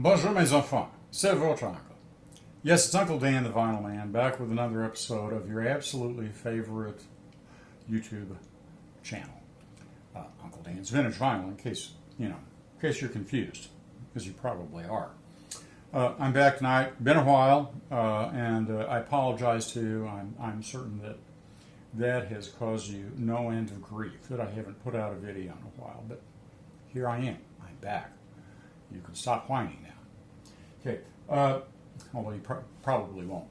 Bonjour mes enfants, c'est votre uncle. Yes, it's Uncle Dan the Vinyl Man, back with another episode of your absolutely favorite YouTube channel. Uncle Dan's Vintage Vinyl, in case you're confused, because you probably are. I'm back tonight. Been a while, and I apologize to you. I'm certain that has caused you no end of grief that I haven't put out a video in a while, but here I am. I'm back. You can stop whining now. Okay, although you probably won't.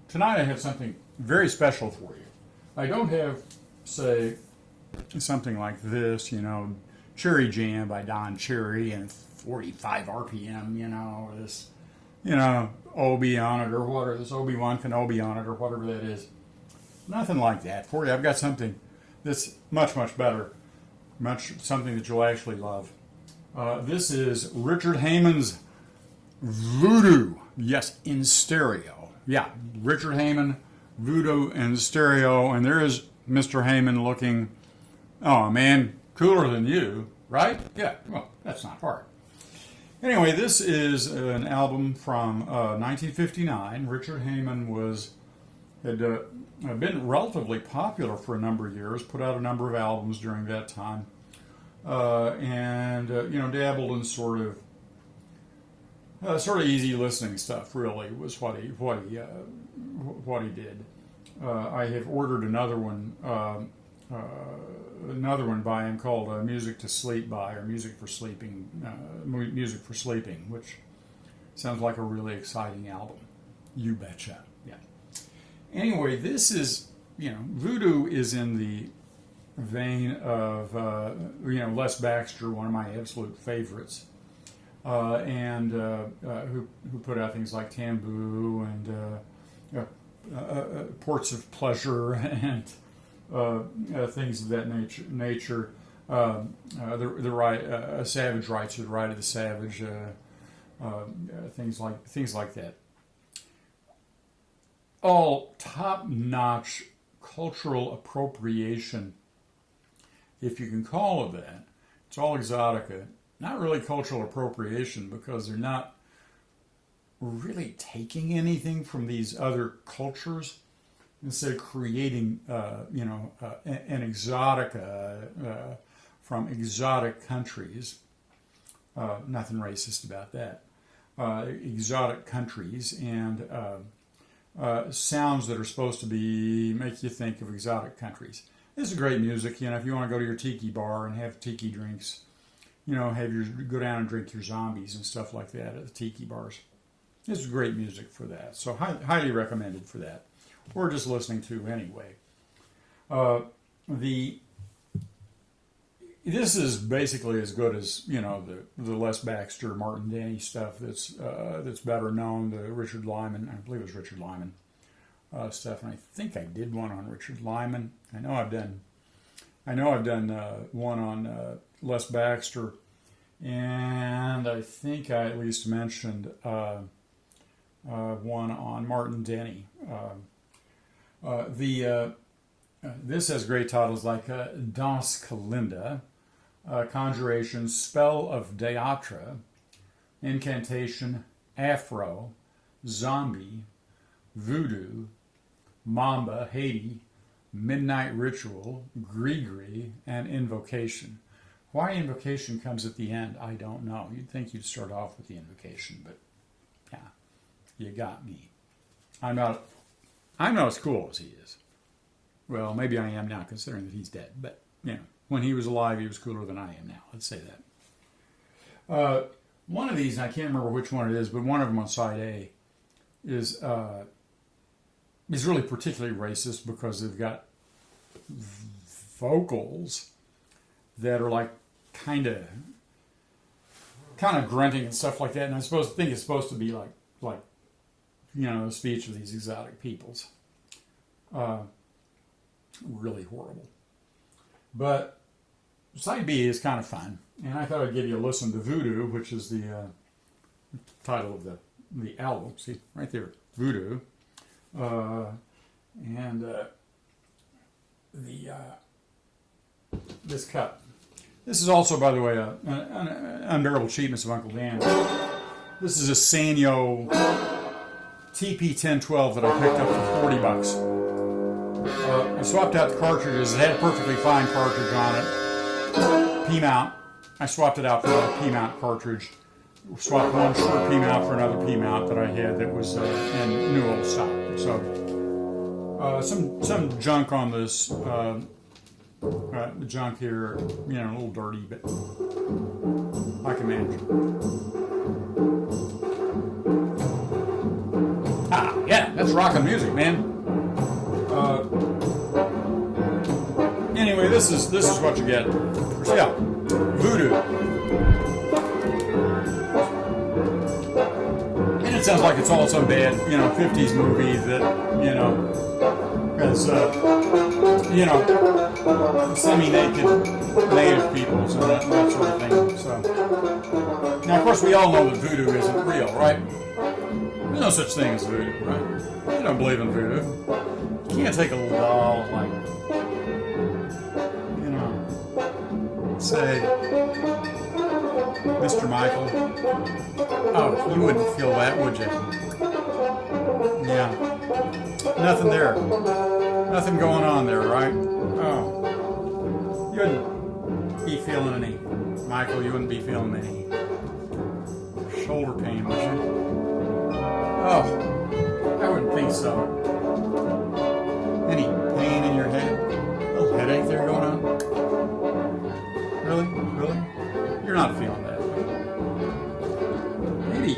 Tonight I have something very special for you. I don't have, say, something like this, Cherry Jam by Don Cherry and 45 RPM, or this, Obi on it, or whatever, this Obi-Wan Kenobi on it, or whatever that is. Nothing like that for you. I've got something that's much, much better, something that you'll actually love. This is Richard Hayman's Voodoo. Yes, in stereo. Yeah, Richard Hayman, Voodoo in stereo. And there is Mr. Hayman looking, oh man, cooler than you, right? Yeah, well, that's not hard. Anyway, this is an album from 1959. Richard Hayman had been relatively popular for a number of years, put out a number of albums during that time. And dabbled in sort of easy listening stuff. Really, was what he did. I have ordered another one by him called "Music to Sleep By" or "Music for Sleeping," which sounds like a really exciting album. You betcha. Yeah. Anyway, this is Voodoo is in the vein of Les Baxter, one of my absolute favorites, and who put out things like Tamboo and Ports of Pleasure and things of that nature. The right, Savage Rights, or the Right of the Savage, things like that. All top-notch cultural appropriation, if you can call it that. It's all exotica. Not really cultural appropriation, because they're not really taking anything from these other cultures. Instead of creating, an exotica from exotic countries. Nothing racist about that. Exotic countries and sounds that are supposed to make you think of exotic countries. This is great music. If you want to go to your tiki bar and have tiki drinks, go down and drink your zombies and stuff like that at the tiki bars. This is great music for that. So highly recommended for that. Or just listening to anyway. This is basically as good as the Les Baxter, Martin Denny stuff that's better known. The Richard Lyman, I believe it was Richard Lyman stuff, and I think I did one on Richard Lyman. I know I've done one on Les Baxter, and I think I at least mentioned one on Martin Denny. This has great titles like Danse Kalinda, Conjuration, Spell of Deatra, Incantation, Afro, Zombie, Voodoo, Mamba, Haiti, Midnight Ritual, Grigri, and Invocation. Why Invocation comes at the end, I don't know. You'd think you'd start off with the Invocation, but yeah, you got me. I'm not as cool as he is. Well, maybe I am now, considering that he's dead. But, when he was alive, he was cooler than I am now. Let's say that. One of these, and I can't remember which one it is, but one of them on side A is really particularly racist because they've got vocals that are like kind of grunting and stuff like that. And I think it's supposed to be like the speech of these exotic peoples. Really horrible. But side B is kind of fun, and I thought I'd give you a listen to Voodoo, which is the title of the album. See, right there, Voodoo. This cut. This is also, by the way, an unbearable cheapness of Uncle Dan. This is a Sanyo TP1012 that I picked up for 40 bucks. I swapped out the cartridges. It had a perfectly fine cartridge on it. P-mount. I swapped it out for a P-mount cartridge. Swapped one short P-mount for another P-mount that I had that was in new old stock. So some junk on this. The junk here, you know, a little dirty, but I can manage it. Ah, yeah, that's rockin' music, man. Anyway, this is what you get. So yeah, Voodoo. And it sounds like it's all some bad, you know, 50s movie that, you know, has, you know, semi-naked native peoples and that sort of thing. So now, of course, we all know that voodoo isn't real, right? There's no such thing as voodoo, right? You don't believe in voodoo. You can't take a little doll like, you know, say, Mr. Michael. Oh, you wouldn't feel that, would you? Yeah. Nothing there. Nothing going on there, right? Oh. You wouldn't be feeling any. Michael, you wouldn't be feeling any shoulder pain, would you? Oh, I wouldn't think so. Any pain in your head? A little headache there going on? Really? Really? You're not feeling that. Maybe,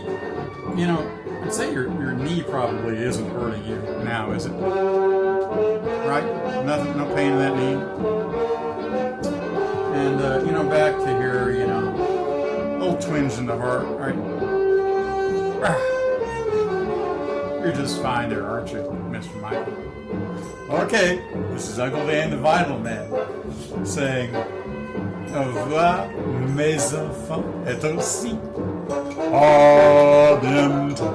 you know, I'd say your knee probably isn't hurting you now, is it? Right? Nothing, no pain in that knee. And, you know, back to here, you know, little twinge in the heart, right? You're just fine there, aren't you, Mr. Michael? Okay, this is Uncle Dan the Vinyl Man saying, au revoir, mes enfants, et aussi, à bientôt.